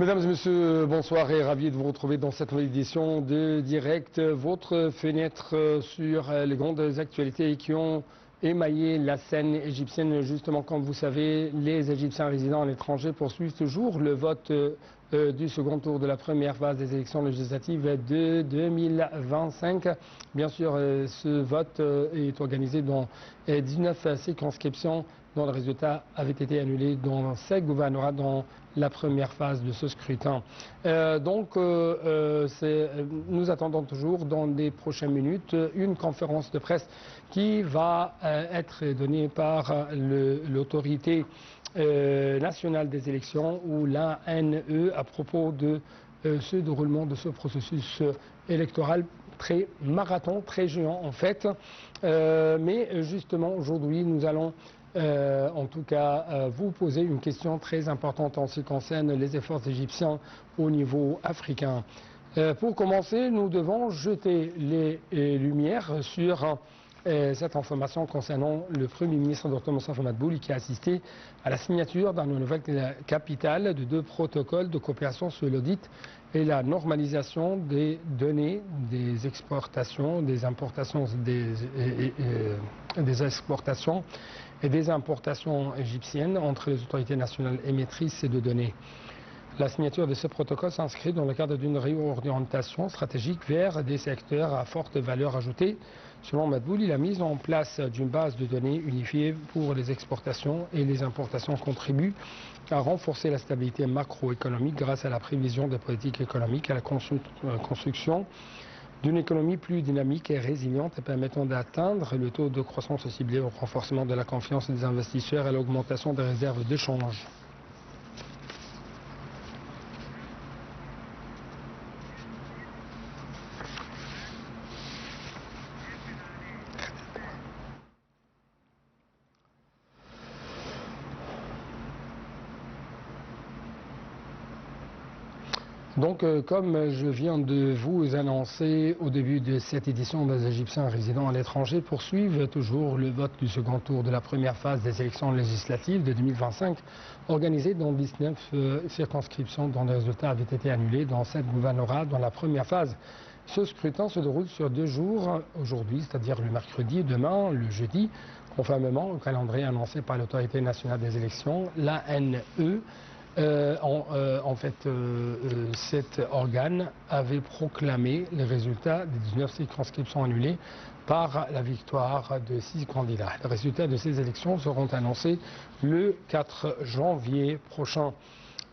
Mesdames et messieurs, bonsoir et ravi de vous retrouver dans cette nouvelle édition de Direct, votre fenêtre sur les grandes actualités qui ont émaillé la scène égyptienne. Justement, comme vous savez, les Égyptiens résidant à l'étranger poursuivent toujours le vote du second tour de la première phase des élections législatives de 2025. Bien sûr, ce vote est organisé dans 19 circonscriptions dont le résultat avait été annulé dans 7 gouvernorats dans la première phase de ce scrutin. Nous attendons toujours dans les prochaines minutes une conférence de presse qui va être donnée par l'autorité nationale des élections ou l'ANE à propos de ce déroulement de ce processus électoral très marathon, très géant en fait. Mais justement aujourd'hui nous allons en tout cas, vous posez une question très importante en ce qui concerne les efforts égyptiens au niveau africain. Pour commencer, nous devons jeter les lumières sur cette information concernant le Premier ministre Dr Moustapha Madbouli qui a assisté à la signature dans la nouvelle capitale de 2 protocoles de coopération sur l'audit et la normalisation des données des exportations, des importations, des exportations et des importations égyptiennes entre les autorités nationales émettrices de données. La signature de ce protocole s'inscrit dans le cadre d'une réorientation stratégique vers des secteurs à forte valeur ajoutée. Selon Madbouli, la mise en place d'une base de données unifiée pour les exportations et les importations contribue à renforcer la stabilité macroéconomique grâce à la prévision des politiques économiques, à la construction d'une économie plus dynamique et résiliente et permettant d'atteindre le taux de croissance ciblé au renforcement de la confiance des investisseurs et à l'augmentation des réserves d'échange. Donc, comme je viens de vous annoncer au début de cette édition, les Égyptiens résidant à l'étranger poursuivent toujours le vote du second tour de la première phase des élections législatives de 2025, organisées dans 19 circonscriptions dont les résultats avaient été annulés dans 7 gouvernorats dans la première phase. Ce scrutin se déroule sur 2 jours, aujourd'hui, c'est-à-dire le mercredi et demain, le jeudi, conformément au calendrier annoncé par l'autorité nationale des élections, l'ANE. Cet organe avait proclamé les résultats des 19 circonscriptions annulées par la victoire de 6 candidats. Les résultats de ces élections seront annoncés le 4 janvier prochain.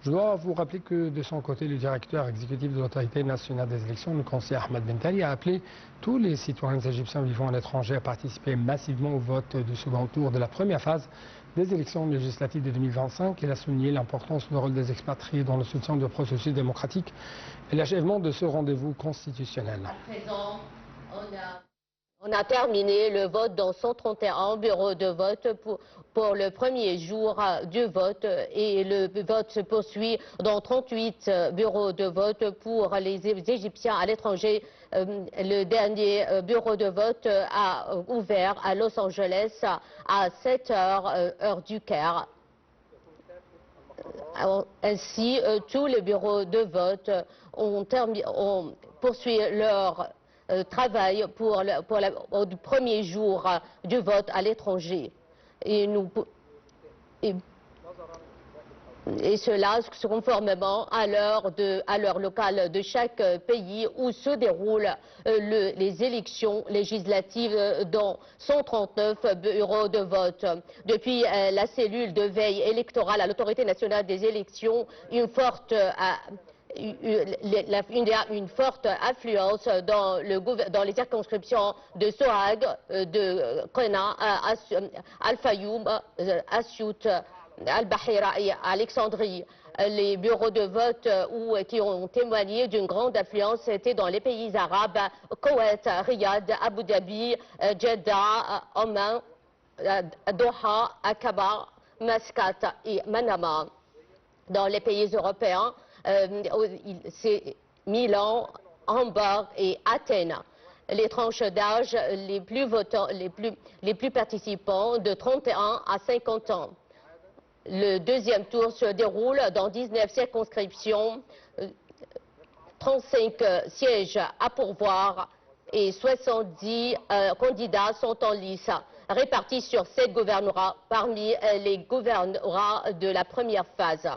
Je dois vous rappeler que de son côté, le directeur exécutif de l'autorité nationale des élections, le conseiller Ahmed Bentali, a appelé tous les citoyens égyptiens vivant à l'étranger à participer massivement au vote du second tour de la première phase des élections législatives de 2025. Il a souligné l'importance du rôle des expatriés dans le soutien du processus démocratique et l'achèvement de ce rendez-vous constitutionnel. À présent, on a terminé le vote dans 131 bureaux de vote pour le premier jour du vote et le vote se poursuit dans 38 bureaux de vote pour les Égyptiens à l'étranger. Le dernier bureau de vote a ouvert à Los Angeles à 7 h, heure du Caire. Ainsi, tous les bureaux de vote ont poursuivi leur travail au premier jour du vote à l'étranger. Et cela conformément à l'heure locale de chaque pays où se déroulent les élections législatives dans 139 bureaux de vote. Depuis la cellule de veille électorale à l'autorité nationale des élections, une forte affluence dans les circonscriptions de Sohag, de Qena, Al-Fayoum, Asiout, Al-Bahira et Alexandrie. Les bureaux de vote qui ont témoigné d'une grande affluence étaient dans les pays arabes, Koweït, Riyad, Abu Dhabi, Jeddah, Oman, Doha, Aqaba, Mascate et Manama. Dans les pays européens, c'est Milan, Hambourg et Athènes. Les tranches d'âge les plus participants de 31 à 50 ans. Le deuxième tour se déroule dans 19 circonscriptions, 35 sièges à pourvoir et 70 candidats sont en lice, répartis sur 7 gouvernorats parmi les gouvernorats de la première phase.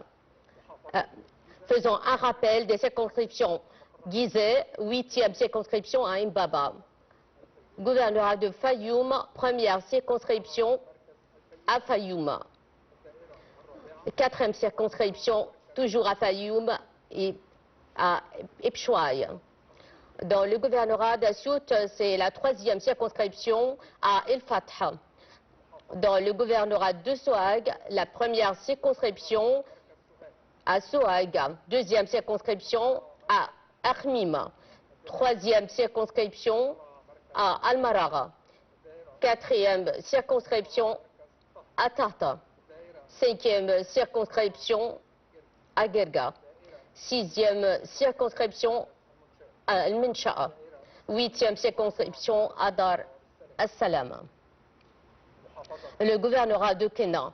Faisons un rappel des circonscriptions. Gizeh, 8e circonscription à Mbaba. Gouvernorat de Fayoum, première circonscription à Fayoum. 4e circonscription, toujours à Fayoum et à Ipchouaï. Dans le gouvernorat d'Assiout, c'est la 3e circonscription à El Fatah. Dans le gouvernorat de Sohag, la première circonscription à Sohag. 2e circonscription à Akhmim. 3e circonscription à Al-Maragha. 4e circonscription à Tahta. 5e circonscription à Gerga. 6e circonscription à Al-Minsha'a. 8e circonscription à Dar al-Salam. Le gouvernorat de Kena.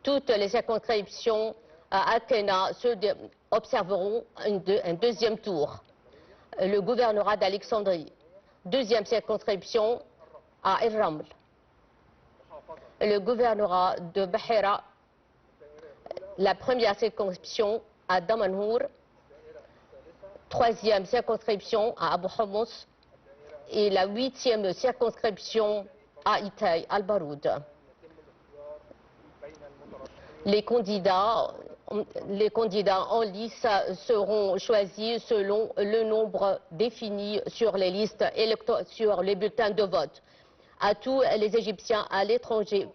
Toutes les circonscriptions à Kena observeront un deuxième tour. Le gouvernorat d'Alexandrie. 2e circonscription à El-Raml. Le gouvernorat de Bahira. La première circonscription à Damanhour. 3e circonscription à Abu Homous. Et la 8e circonscription à Itaï al-Baroud. Les candidats en lice seront choisis selon le nombre défini sur les listes sur les bulletins de vote. À tous les Égyptiens à l'étranger,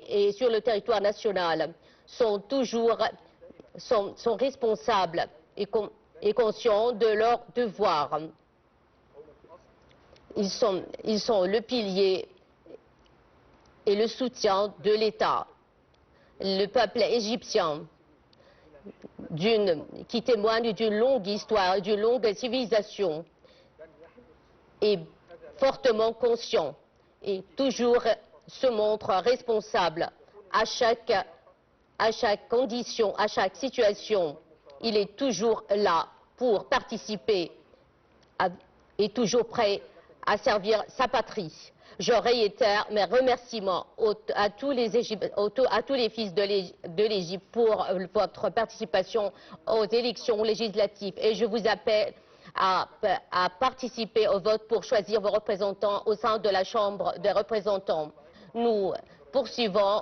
et sur le territoire national sont responsables et conscients de leurs devoirs. Ils sont le pilier et le soutien de l'État. Le peuple égyptien, qui témoigne d'une longue histoire, d'une longue civilisation, est fortement conscient et toujours se montre responsable à chaque condition, à chaque situation. Il est toujours là pour participer et toujours prêt à servir sa patrie. Je réitère mes remerciements à tous les fils de l'Égypte pour votre participation aux élections législatives et je vous appelle à participer au vote pour choisir vos représentants au sein de la Chambre des représentants. Nous poursuivons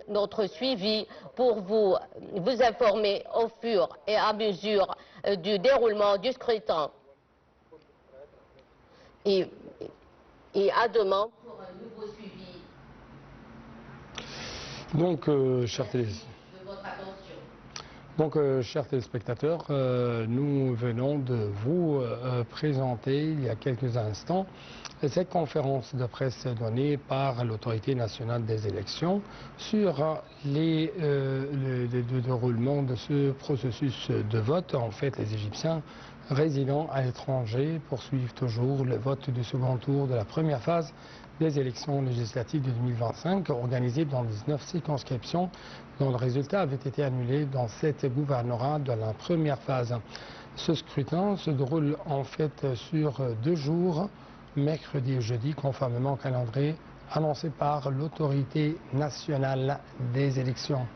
notre suivi pour vous informer au fur et à mesure du déroulement du scrutin. Et à demain pour un nouveau suivi. Donc, chers téléspectateurs, nous venons de vous présenter il y a quelques instants cette conférence de presse donnée par l'Autorité nationale des élections sur le déroulement de ce processus de vote. En fait, les Égyptiens résidant à l'étranger poursuivent toujours le vote du second tour de la première phase des élections législatives de 2025 organisées dans 19 circonscriptions dont le résultat avait été annulé dans 7 gouvernorats de la première phase. Ce scrutin se déroule en fait sur 2 jours, mercredi et jeudi, conformément au calendrier annoncé par l'Autorité nationale des élections.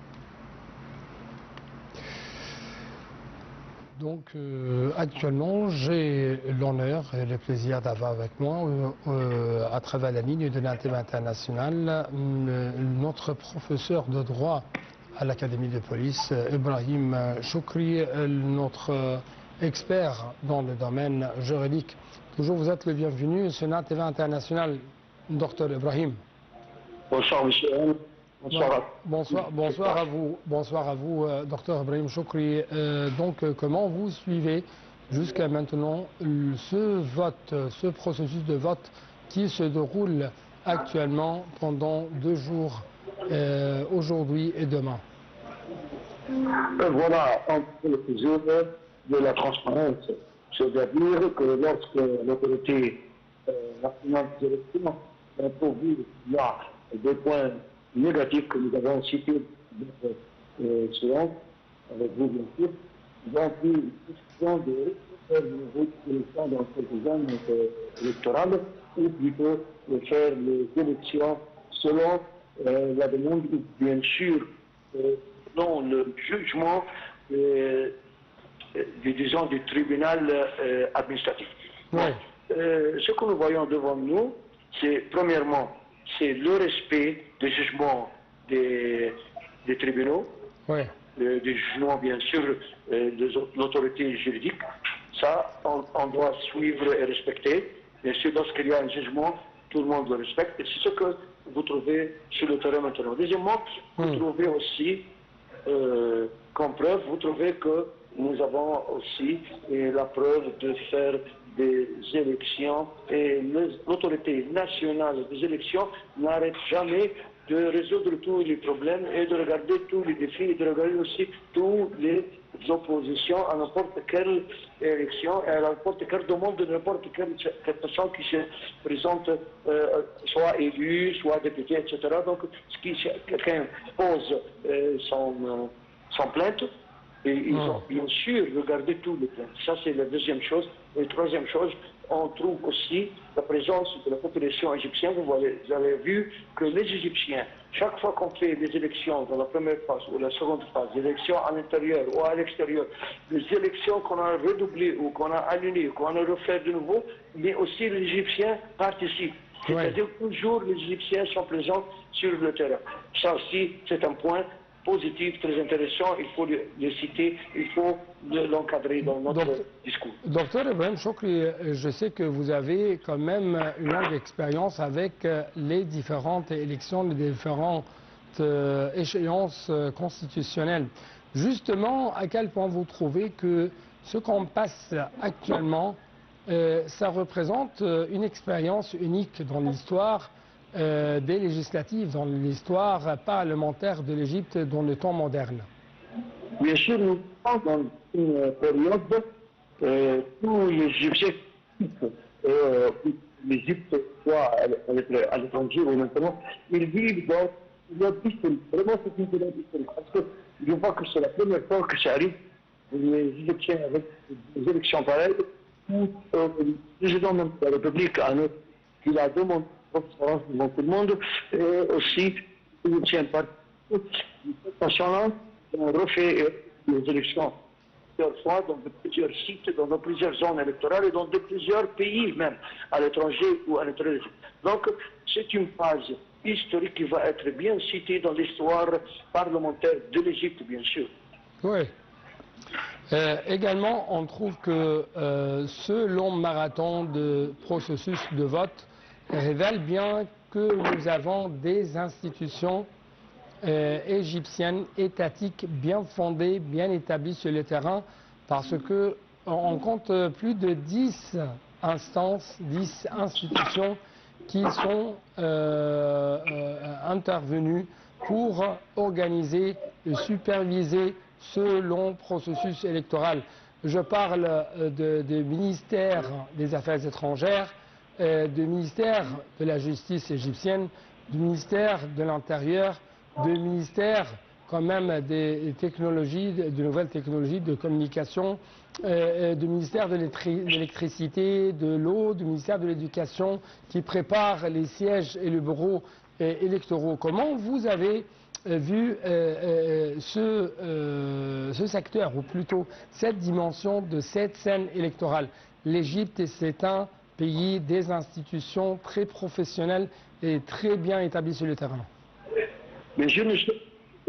Donc actuellement, j'ai l'honneur et le plaisir d'avoir avec moi, à travers la ligne de l'Antenne internationale, notre professeur de droit à l'Académie de police, Ibrahim Choukri, notre expert dans le domaine juridique. Toujours vous êtes le bienvenu sur l'Antenne internationale, Dr Ibrahim. Bonsoir, monsieur. Bonsoir à vous, Dr Ibrahim Choukri. Donc, comment vous suivez jusqu'à maintenant ce processus de vote qui se déroule actuellement pendant 2 jours, aujourd'hui et demain? Voilà, on peut le sujet de la transparence. C'est-à-dire que lorsque l'autorité nationale des élections a pourvu qu'il y a des points négatifs que nous avons cités dans notre séance, avec vous bien sûr, donc une question de faire une élection dans quelques années électorales, ou plutôt de faire les élections selon la demande, ou bien sûr, selon le jugement disons, du tribunal administratif. Ouais. Ce que nous voyons devant nous, c'est premièrement, c'est le respect des jugements des tribunaux, Ouais. des jugements bien sûr de l'autorité juridique. Ça, on doit suivre et respecter. Bien sûr, lorsqu'il y a un jugement, tout le monde le respecte. Et c'est ce que vous trouvez sur le terrain maintenant. Deuxièmement, vous trouvez aussi, comme preuve, vous trouvez que nous avons aussi la preuve de faire des élections et l'autorité nationale des élections n'arrête jamais de résoudre tous les problèmes et de regarder tous les défis et de regarder aussi toutes les oppositions à n'importe quelle élection et à n'importe quelle demande de n'importe quelle personne qui se présente, soit élu, soit député, etc. Donc, si quelqu'un pose son plainte, et ils ont bien sûr regardé tous les plaintes. Ça, c'est la deuxième chose. Et la troisième chose, on trouve aussi la présence de la population égyptienne. Vous avez vu que les Égyptiens, chaque fois qu'on fait des élections dans la première phase ou la seconde phase, des élections à l'intérieur ou à l'extérieur, des élections qu'on a redoublées ou qu'on a annulées, qu'on a refait de nouveau, mais aussi les Égyptiens participent. C'est-à-dire que toujours les Égyptiens sont présents sur le terrain. Ça aussi, c'est un point positif, très intéressant, il faut le citer, il faut l'encadrer dans notre discours. Docteur Ibrahim Chokri, je sais que vous avez quand même une longue expérience avec les différentes élections, les différentes échéances constitutionnelles. Justement, à quel point vous trouvez que ce qu'on passe actuellement, ça représente une expérience unique dans l'histoire des législatives, dans l'histoire parlementaire de l'Égypte dans le temps moderne? Bien sûr, nous sommes dans une période où les Égyptiens, l'Égypte, soit à l'étranger ou maintenant, ils vivent dans une période historique. Vraiment, c'est une période historique. Parce que je vois que c'est la première fois que ça arrive, les Égyptiens avec des élections pareilles, où le président même de la République qui a demandé transparence devant tout le monde, et aussi les Égyptiens nationale ont refait les élections plusieurs fois dans plusieurs sites, dans plusieurs zones électorales et dans plusieurs pays même, à l'étranger ou à l'intérieur. Donc c'est une phase historique qui va être bien citée dans l'histoire parlementaire de l'Égypte, bien sûr. Oui. Également, on trouve que ce long marathon de processus de vote révèle bien que nous avons des institutions égyptiennes, étatiques, bien fondées, bien établies sur le terrain, parce qu'on compte plus de 10 instances, 10 institutions qui sont intervenues pour organiser et superviser ce long processus électoral. Je parle du ministère des Affaires étrangères, du ministère de la Justice égyptienne, du ministère de l'Intérieur, du ministère quand même des technologies, de nouvelles technologies de communication, du ministère de l'électricité, de l'eau, du ministère de l'Éducation, qui prépare les sièges et le bureau électoraux. Comment vous avez vu ce secteur, ou plutôt cette dimension de cette scène électorale? L'Égypte, c'est un pays des institutions très professionnelles et très bien établies sur le terrain. Mais je ne sais pas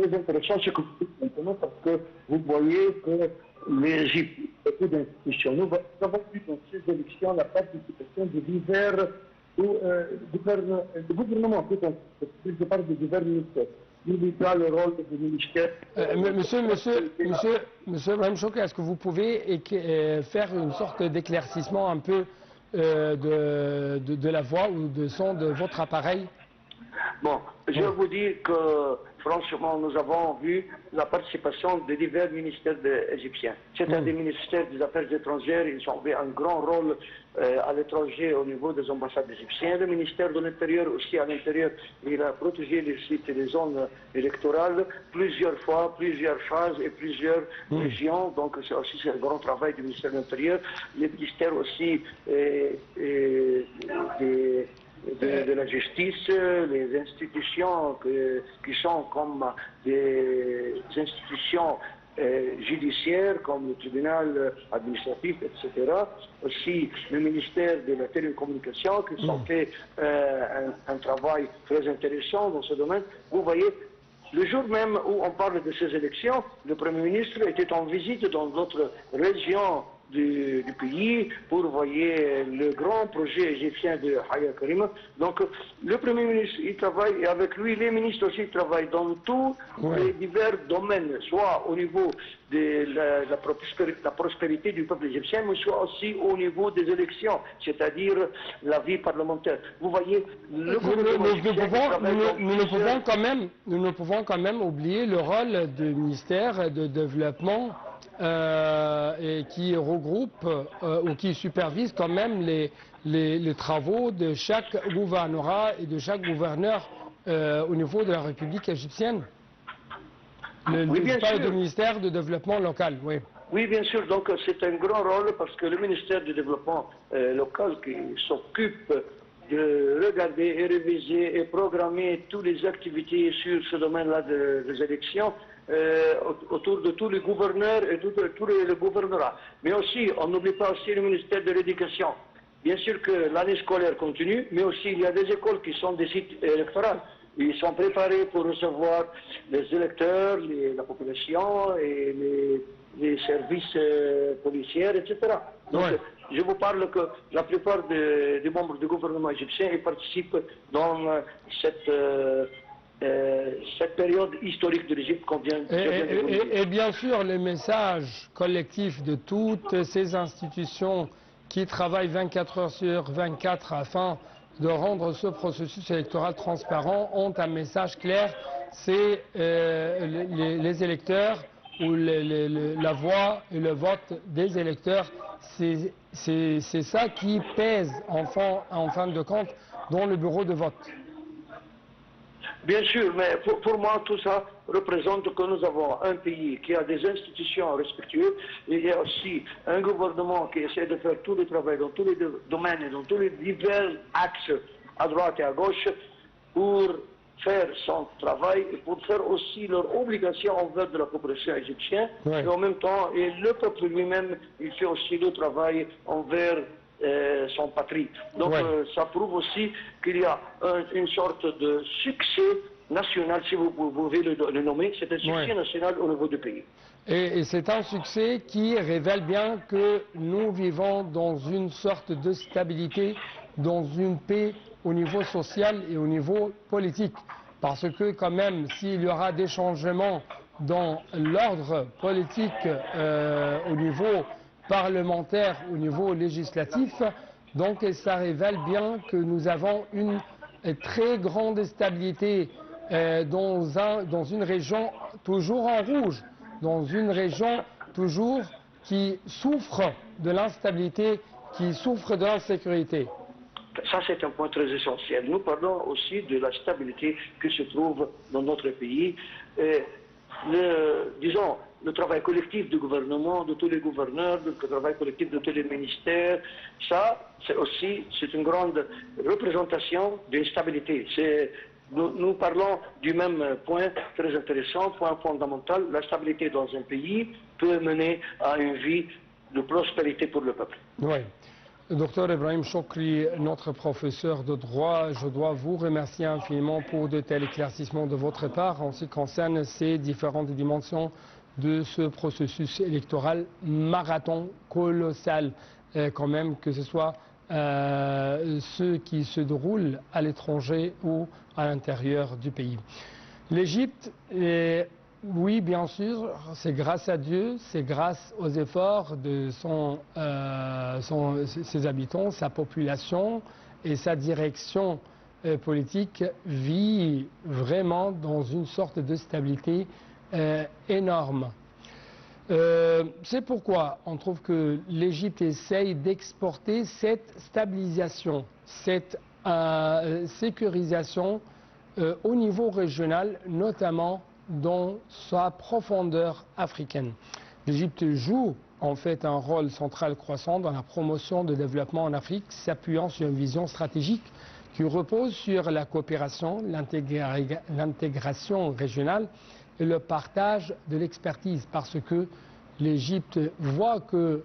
très intéressant ce que vous dites maintenant, parce que vous voyez que l'Égypte a beaucoup d'institutions. Nous avons vu dans ces élections la participation de divers gouvernements, je parle de divers ministères. Il y a le rôle du ministère. Monsieur Ibrahim Chokri, est-ce que vous pouvez faire une sorte d'éclaircissement un peu de la voix ou de son de votre appareil? Bon, je vous dis que franchement, nous avons vu la participation de divers ministères égyptiens. C'est-à-dire des ministères des Affaires étrangères, ils ont joué un grand rôle à l'étranger au niveau des ambassades égyptiennes. Le ministère de l'Intérieur aussi à l'intérieur, il a protégé les sites et les zones électorales plusieurs fois, plusieurs phases et plusieurs régions. Donc c'est aussi un grand travail du ministère de l'Intérieur. Les ministères aussi de la justice, les institutions qui sont comme des institutions judiciaires, comme le tribunal administratif, etc. Aussi le ministère de la télécommunication, qui ont fait un travail très intéressant dans ce domaine. Vous voyez, le jour même où on parle de ces élections, le Premier ministre était en visite dans d'autres régions du pays pour voir le grand projet égyptien de Haya Karim. Donc le Premier ministre il travaille et avec lui les ministres aussi travaillent dans tous les divers domaines, soit au niveau de la prospérité du peuple égyptien, mais soit aussi au niveau des élections, c'est-à-dire la vie parlementaire. Vous voyez, nous ne pouvons quand même oublier le rôle du ministère de développement et qui regroupe ou qui supervise quand même les travaux de chaque gouvernorat et de chaque gouverneur au niveau de la République égyptienne. Le ministère de développement local, oui. Oui, bien sûr. Donc c'est un grand rôle parce que le ministère du développement local qui s'occupe de regarder et réviser et programmer toutes les activités sur ce domaine-là des élections autour de tous les gouverneurs et tous les gouvernorats. Mais aussi, on n'oublie pas aussi le ministère de l'Éducation. Bien sûr que l'année scolaire continue, mais aussi il y a des écoles qui sont des sites électoraux. Ils sont préparés pour recevoir les électeurs, la population et les services policiers, etc. Donc, je vous parle que la plupart des membres du gouvernement égyptien ils participent dans cette période historique de l'Égypte qu'on vient de dire. Et bien sûr, le message collectif de toutes ces institutions qui travaillent 24 heures sur 24 afin de rendre ce processus électoral transparent ont un message clair, c'est les électeurs ou la voix et le vote des électeurs, c'est ça qui pèse en fin de compte dans le bureau de vote. Bien sûr, mais pour moi, tout ça représente que nous avons un pays qui a des institutions respectueuses et il y a aussi un gouvernement qui essaie de faire tout le travail dans tous les domaines et dans tous les divers axes à droite et à gauche pour faire son travail et pour faire aussi leur obligation envers de la population égyptienne. Et en même temps, et le peuple lui-même, il fait aussi le travail envers son patrie. Donc ça prouve aussi qu'il y a une sorte de succès national, si vous pouvez le nommer, c'est un succès national au niveau du pays. Et c'est un succès qui révèle bien que nous vivons dans une sorte de stabilité, dans une paix au niveau social et au niveau politique. Parce que quand même, s'il y aura des changements dans l'ordre politique au niveau parlementaire, au niveau législatif, donc ça révèle bien que nous avons une très grande stabilité dans une région toujours en rouge, dans une région toujours qui souffre de l'instabilité, qui souffre de l'insécurité. Ça, c'est un point très essentiel. Nous parlons aussi de la stabilité qui se trouve dans notre pays. Disons, le travail collectif du gouvernement, de tous les gouverneurs, le travail collectif de tous les ministères, ça, c'est une grande représentation d'une stabilité. Nous parlons du même point très intéressant, point fondamental. La stabilité dans un pays peut mener à une vie de prospérité pour le peuple. Oui. Docteur Ibrahim Chokri, notre professeur de droit, je dois vous remercier infiniment pour de tels éclaircissements de votre part en ce qui concerne ces différentes dimensions de ce processus électoral marathon colossal, quand même, que ce soit ceux qui se déroulent à l'étranger ou à l'intérieur du pays. L'Égypte est... Oui, bien sûr, c'est grâce à Dieu, c'est grâce aux efforts de ses habitants, sa population et sa direction politique vit vraiment dans une sorte de stabilité énorme. C'est pourquoi on trouve que l'Égypte essaye d'exporter cette stabilisation, cette sécurisation au niveau régional, notamment dans sa profondeur africaine. L'Égypte joue en fait un rôle central croissant dans la promotion de développement en Afrique, s'appuyant sur une vision stratégique qui repose sur la coopération, l'intégration régionale et le partage de l'expertise, parce que l'Égypte voit que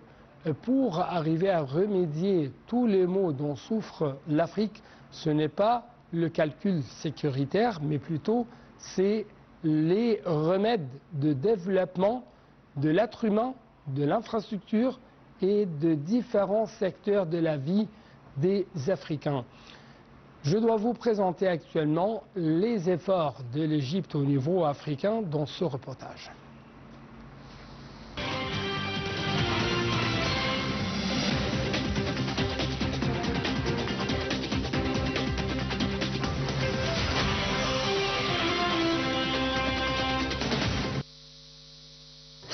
pour arriver à remédier tous les maux dont souffre l'Afrique, ce n'est pas le calcul sécuritaire, mais plutôt c'est les remèdes de développement de l'être humain, de l'infrastructure et de différents secteurs de la vie des Africains. Je dois vous présenter actuellement les efforts de l'Égypte au niveau africain dans ce reportage.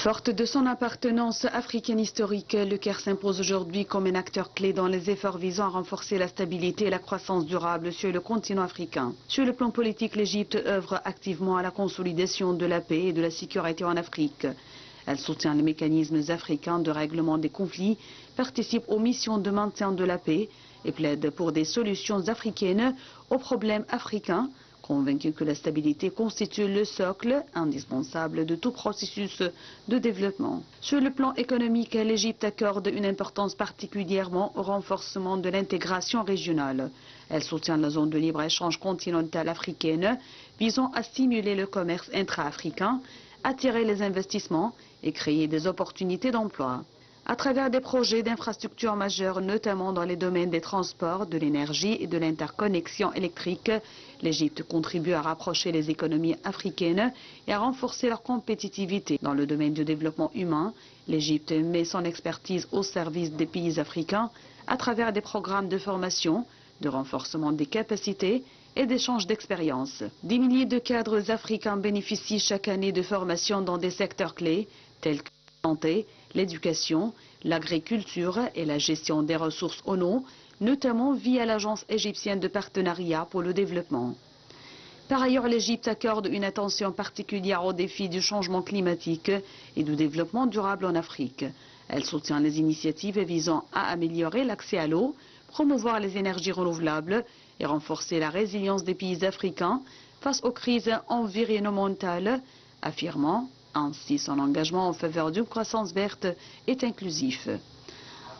Forte de son appartenance africaine historique, le Caire s'impose aujourd'hui comme un acteur clé dans les efforts visant à renforcer la stabilité et la croissance durable sur le continent africain. Sur le plan politique, l'Égypte œuvre activement à la consolidation de la paix et de la sécurité en Afrique. Elle soutient les mécanismes africains de règlement des conflits, participe aux missions de maintien de la paix et plaide pour des solutions africaines aux problèmes africains, convaincu que la stabilité constitue le socle indispensable de tout processus de développement. Sur le plan économique, l'Égypte accorde une importance particulièrement au renforcement de l'intégration régionale. Elle soutient la zone de libre-échange continentale africaine visant à stimuler le commerce intra-africain, attirer les investissements et créer des opportunités d'emploi. À travers des projets d'infrastructures majeurs, notamment dans les domaines des transports, de l'énergie et de l'interconnexion électrique, l'Égypte contribue à rapprocher les économies africaines et à renforcer leur compétitivité. Dans le domaine du développement humain, l'Égypte met son expertise au service des pays africains à travers des programmes de formation, de renforcement des capacités et d'échange d'expériences. Des milliers de cadres africains bénéficient chaque année de formations dans des secteurs clés tels que la santé, l'éducation, l'agriculture et la gestion des ressources en eau, notamment via l'Agence égyptienne de partenariat pour le développement. Par ailleurs, l'Égypte accorde une attention particulière aux défis du changement climatique et du développement durable en Afrique. Elle soutient les initiatives visant à améliorer l'accès à l'eau, promouvoir les énergies renouvelables et renforcer la résilience des pays africains face aux crises environnementales, affirmant ainsi son engagement en faveur d'une croissance verte et inclusive.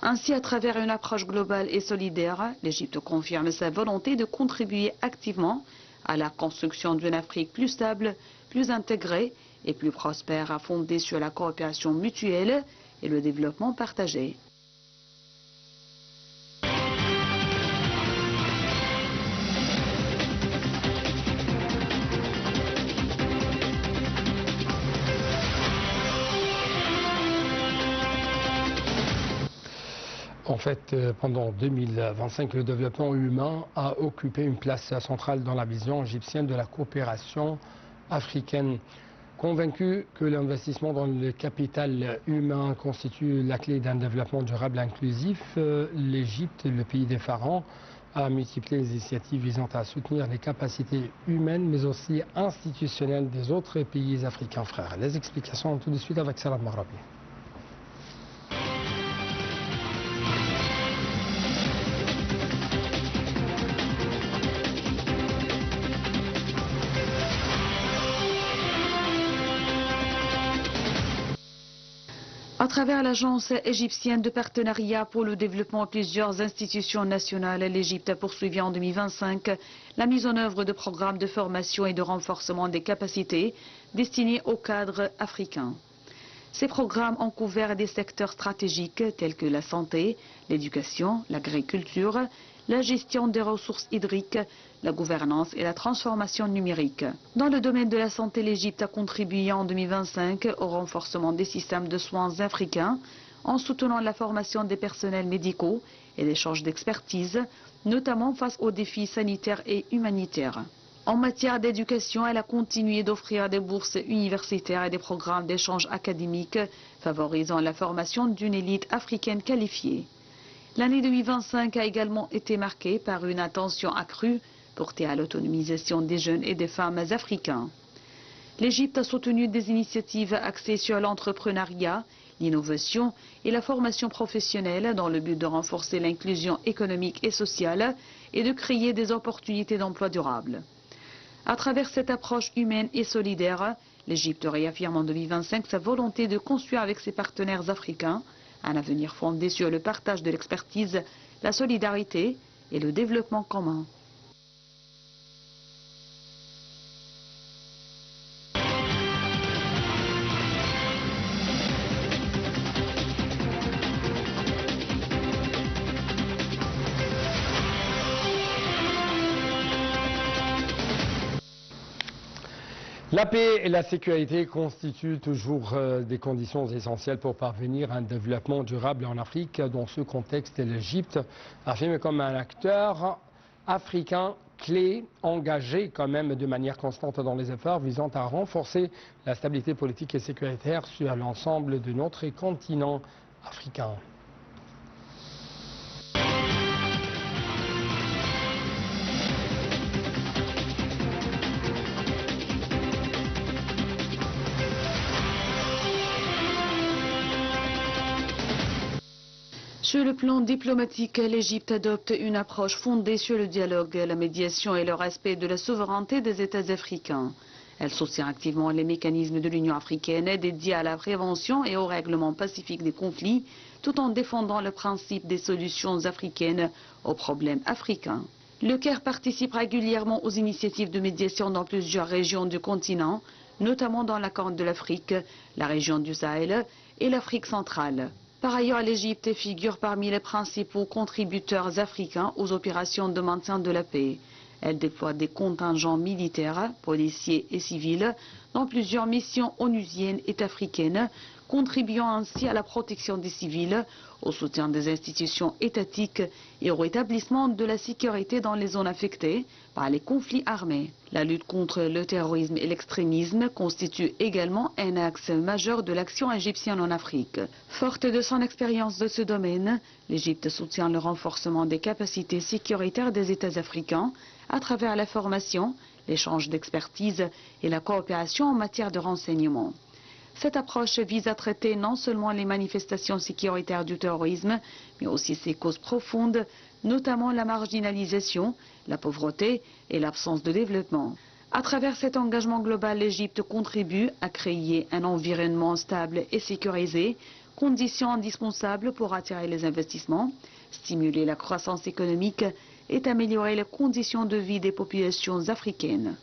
Ainsi, à travers une approche globale et solidaire, l'Égypte confirme sa volonté de contribuer activement à la construction d'une Afrique plus stable, plus intégrée et plus prospère, fondée sur la coopération mutuelle et le développement partagé. En fait, pendant 2025, le développement humain a occupé une place centrale dans la vision égyptienne de la coopération africaine. Convaincu que l'investissement dans le capital humain constitue la clé d'un développement durable inclusif, l'Égypte, le pays des pharaons, a multiplié les initiatives visant à soutenir les capacités humaines mais aussi institutionnelles des autres pays africains frères. Les explications tout de suite avec Salah Marabi. À travers l'Agence égyptienne de partenariat pour le développement et plusieurs institutions nationales, l'Égypte a poursuivi en 2025 la mise en œuvre de programmes de formation et de renforcement des capacités destinés aux cadres africains. Ces programmes ont couvert des secteurs stratégiques tels que la santé, l'éducation, l'agriculture, la gestion des ressources hydriques, la gouvernance et la transformation numérique. Dans le domaine de la santé, l'Égypte a contribué en 2025 au renforcement des systèmes de soins africains en soutenant la formation des personnels médicaux et l'échange d'expertise notamment face aux défis sanitaires et humanitaires. En matière d'éducation, elle a continué d'offrir des bourses universitaires et des programmes d'échange académique, favorisant la formation d'une élite africaine qualifiée. L'année 2025 a également été marquée par une attention accrue portée à l'autonomisation des jeunes et des femmes africains. L'Égypte a soutenu des initiatives axées sur l'entrepreneuriat, l'innovation et la formation professionnelle dans le but de renforcer l'inclusion économique et sociale et de créer des opportunités d'emploi durables. À travers cette approche humaine et solidaire, l'Égypte réaffirme en 2025 sa volonté de construire avec ses partenaires africains un avenir fondé sur le partage de l'expertise, la solidarité et le développement commun. La paix et la sécurité constituent toujours des conditions essentielles pour parvenir à un développement durable en Afrique. Dans ce contexte, l'Égypte affirme comme un acteur africain clé, engagé quand même de manière constante dans les efforts visant à renforcer la stabilité politique et sécuritaire sur l'ensemble de notre continent africain. Sur le plan diplomatique, l'Égypte adopte une approche fondée sur le dialogue, la médiation et le respect de la souveraineté des États africains. Elle soutient activement les mécanismes de l'Union africaine dédiés à la prévention et au règlement pacifique des conflits, tout en défendant le principe des solutions africaines aux problèmes africains. Le Caire participe régulièrement aux initiatives de médiation dans plusieurs régions du continent, notamment dans la Corne de l'Afrique, la région du Sahel et l'Afrique centrale. Par ailleurs, l'Égypte figure parmi les principaux contributeurs africains aux opérations de maintien de la paix. Elle déploie des contingents militaires, policiers et civils dans plusieurs missions onusiennes et africaines, contribuant ainsi à la protection des civils, au soutien des institutions étatiques et au rétablissement de la sécurité dans les zones affectées par les conflits armés. La lutte contre le terrorisme et l'extrémisme constitue également un axe majeur de l'action égyptienne en Afrique. Forte de son expérience de ce domaine, l'Égypte soutient le renforcement des capacités sécuritaires des États africains à travers la formation, l'échange d'expertise et la coopération en matière de renseignement. Cette approche vise à traiter non seulement les manifestations sécuritaires du terrorisme, mais aussi ses causes profondes, notamment la marginalisation, la pauvreté et l'absence de développement. À travers cet engagement global, l'Égypte contribue à créer un environnement stable et sécurisé, condition indispensable pour attirer les investissements, stimuler la croissance économique et améliorer les conditions de vie des populations africaines.